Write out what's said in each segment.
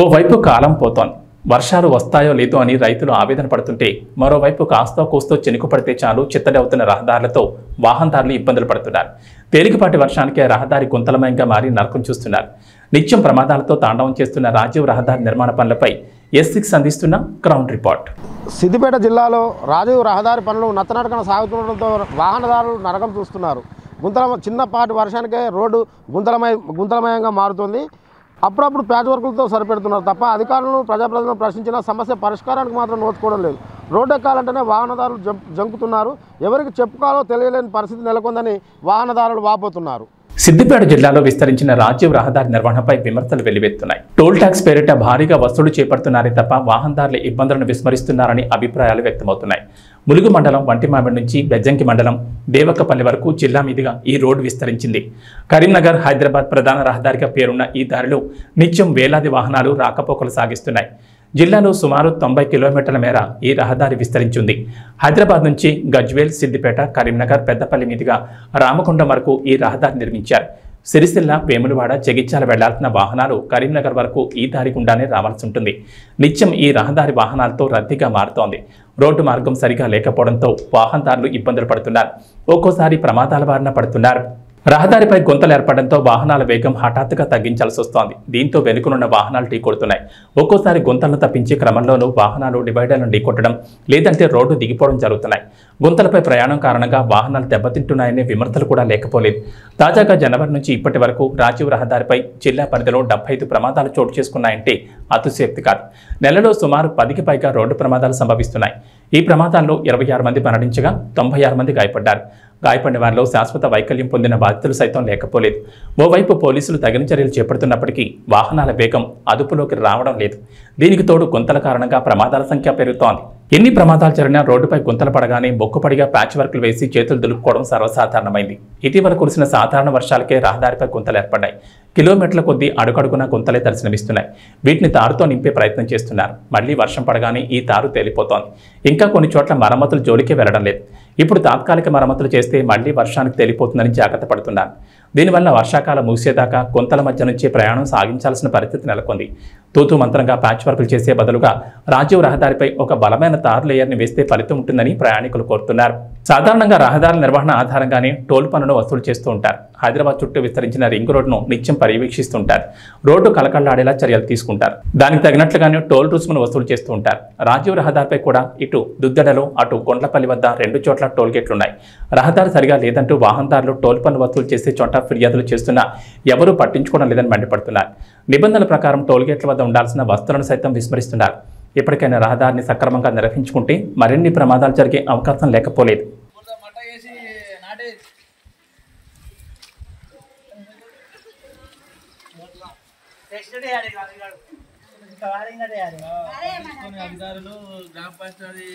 ఓవైపు కాలం పోతోంది. వర్షాలు వస్తాయో లేదో అని రైతులు ఆవేదన పడుతుంటే, మరోవైపు కాస్తో కూస్తో చినుకు పడితే చాలు చిత్తడవుతున్న రహదారులతో వాహనదారులు ఇబ్బందులు పడుతున్నారు. తేలికపాటి వర్షానికే రహదారి గుంతలమయంగా మారి నరకం చూస్తున్నారు. నిత్యం ప్రమాదాలతో తాండవం చేస్తున్న రాజీవ్ రహదారి నిర్మాణ పనులపై S6 అందిస్తున్న గ్రౌండ్ రిపోర్ట్. సిద్దిపేట జిల్లాలో రాజీవ్ రహదారి పనులు నత్తనడకన సాగుతుండటంతో వాహనదారులు నరకం చూస్తున్నారు. చిన్నపాటి వర్షానికే రోడ్డు గుంతలమయంగా మారుతుంది. అప్పుడప్పుడు ప్యాచ్ వర్కులతో సరిపెడుతున్నారు తప్ప అధికారులను ప్రజాప్రతినిధులను ప్రశ్నించిన సమస్య పరిష్కారానికి మాత్రం నోచుకోవడం లేదు. రోడ్డు ఎక్కాలంటేనే వాహనదారులు జంకుతున్నారు. ఎవరికి చెప్పుకోవాలో తెలియలేని పరిస్థితి నెలకొందని వాహనదారులు వాపోతున్నారు. సిద్దిపేట జిల్లాలో విస్తరించిన రాజీవ్ రహదారి నిర్వహణపై విమర్శలు వెల్లువెత్తున్నాయి. టోల్ ట్యాక్స్ పేరిట భారీగా వసూలు చేపడుతున్నారే తప్ప వాహనదారుల ఇబ్బందులను విస్మరిస్తున్నారని అభిప్రాయాలు వ్యక్తమవుతున్నాయి. ములుగు మండలం వంటిమామిడి నుంచి బెజ్జంకి మండలం దేవక్కపల్లి వరకు జిల్లా మీదుగా ఈ రోడ్డు విస్తరించింది. కరీంనగర్ హైదరాబాద్ ప్రధాన రహదారిగా పేరున్న ఈ దారిలో నిత్యం వేలాది వాహనాలు రాకపోకలు సాగిస్తున్నాయి. జిల్లాలో సుమారు 90 కిలోమీటర్ల మేర ఈ రహదారి విస్తరించింది. హైదరాబాద్ నుంచి గజ్వేల్, సిద్దిపేట, కరీంనగర్, పెద్దపల్లి మీదుగా రామకొండం వరకు ఈ రహదారి నిర్మించారు. సిరిసిల్ల, వేములవాడ, జగిత్యాల వెళ్లాల్సిన వాహనాలు కరీంనగర్ వరకు ఈ దారి గుండానే రావాల్సి ఉంటుంది. నిత్యం ఈ రహదారి వాహనాలతో రద్దీగా మారుతోంది. రోడ్డు మార్గం సరిగా లేకపోవడంతో వాహనదారులు ఇబ్బందులు పడుతున్నారు. ఒక్కోసారి ప్రమాదాల బారిన పడుతున్నారు. రహదారిపై గుంతలు ఏర్పడడంతో వాహనాల వేగం హఠాత్తుగా తగ్గించాల్సి వస్తోంది. దీంతో వెనుకనున్న వాహనాలు ఢీకొడుతున్నాయి. ఒక్కోసారి గుంతలను తప్పించే క్రమంలోనూ వాహనాలు డివైడర్లను ఢీకొట్టడం, లేదంటే రోడ్డు దిగిపోవడం జరుగుతున్నాయి. గుంతలపై ప్రయాణం కారణంగా వాహనాలు దెబ్బతింటున్నాయనే విమర్శలు కూడా లేకపోలేదు. తాజాగా జనవరి నుంచి ఇప్పటి వరకు రాజీవ్ రహదారిపై జిల్లా పరిధిలో 75 ప్రమాదాలు చోటు చేసుకున్నాయంటే అతిశయోక్తి కాదు. నెలలో సుమారు 10కి పైగా రోడ్డు ప్రమాదాలు సంభవిస్తున్నాయి. ఈ ప్రమాదాల్లో 26 మంది మరణించగా 96 మంది గాయపడ్డారు. గాయపడిన వారిలో శాశ్వత వైకల్యం పొందిన బాధితులు సైతం లేకపోలేదు. ఓవైపు పోలీసులు తగిన చర్యలు చేపడుతున్నప్పటికీ వాహనాల వేగం అదుపులోకి రావడం లేదు. దీనికి తోడు గుంతల కారణంగా ప్రమాదాల సంఖ్య పెరుగుతోంది. ఎన్ని ప్రమాదాలు జరిగినా రోడ్డుపై గుంతలు పడగానే బొక్కుపడిగా ప్యాచ్ వర్కులు వేసి చేతులు దులుపుకోవడం సర్వసాధారణమైంది. ఇటీవల కురిసిన సాధారణ వర్షాలకే రహదారిపై గుంతలు ఏర్పడ్డాయి. కిలోమీటర్ల కొద్దీ అడుగడుగున గుంతలే దర్శనమిస్తున్నాయి. వీటిని తారుతో నింపే ప్రయత్నం చేస్తున్నారు. మళ్లీ వర్షం పడగానే ఈ తారు తేలిపోతోంది. ఇంకా కొన్ని చోట్ల మరమ్మతులు జోలికే వెళ్లడం లేదు. ఇప్పుడు తాత్కాలిక మరమ్మతులు చేస్తే మళ్లీ వర్షానికి తేలిపోతుందని జాగ్రత్త పడుతున్నారు. దీనివల్ల వర్షాకాలం ముగిసేదాకా గుంతల మధ్య నుంచి ప్రయాణం సాగించాల్సిన పరిస్థితి నెలకొంది. తూతూ మంత్రంగా ప్యాచ్ వర్కులు చేసే బదులుగా రాజీవ్ రహదారిపై ఒక బలమైన తారు లేయర్ని వేస్తే ఫలితం ఉంటుందని ప్రయాణికులు కోరుతున్నారు. సాధారణంగా రహదారుల నిర్వహణ ఆధారంగానే టోల్ పన్నును వసూలు చేస్తూ ఉంటారు. హైదరాబాద్ చుట్టూ విస్తరించిన రింగ్ రోడ్డును నిత్యం పర్యవేక్షిస్తుంటారు. రోడ్డు కలకళ్లాడేలా చర్యలు తీసుకుంటారు. దానికి తగినట్లుగానే టోల్ రుసుమును వసూలు చేస్తూ ఉంటారు. రాజీవ్ రహదారిపై కూడా ఇటు దుద్దడలో, అటు కొండ్లపల్లి వద్ద 2 చోట్ల టోల్ గేట్లున్నాయి. రహదారి సరిగా లేదంటూ వాహనదారులు టోల్ పన్ను వసూలు చేసే చోట ఫిర్యాదులు చేస్తున్నా ఎవరూ పట్టించుకోవడం లేదని మండిపడుతున్నారు. నిబంధనల ప్రకారం టోల్ గేట్ల వద్ద ఉండాల్సిన వస్తువులను సైతం విస్మరిస్తున్నారు. ఇప్పటికైనా రహదారిని సక్రమంగా నిర్వహించుకుంటే మరిన్ని ప్రమాదాలు జరిగే అవకాశం లేకపోలేదు. అధికారులు గ్రామ పంచాయతీ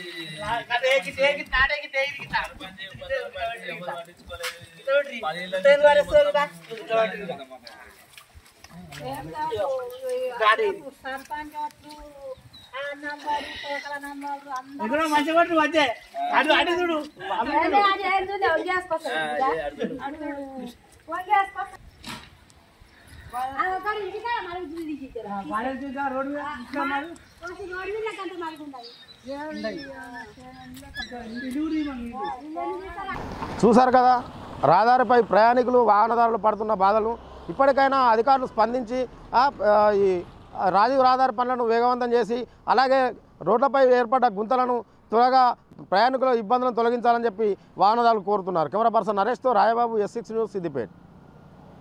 చూశారు కదా రహదారిపై ప్రయాణికులు వాహనదారులు పడుతున్న బాధలు. ఇప్పటికైనా అధికారులు స్పందించి ఈ రాజీవ్ రహదారి పనులను వేగవంతం చేసి అలాగే రోడ్లపై ఏర్పడ్డ గుంతలను త్వరగా ప్రయాణికుల ఇబ్బందులను తొలగించాలని చెప్పి వాహనదారులు కోరుతున్నారు. కెమెరా పర్సన్ నరేష్తో రాయబాబు, S6 న్యూస్, సిద్దిపేట.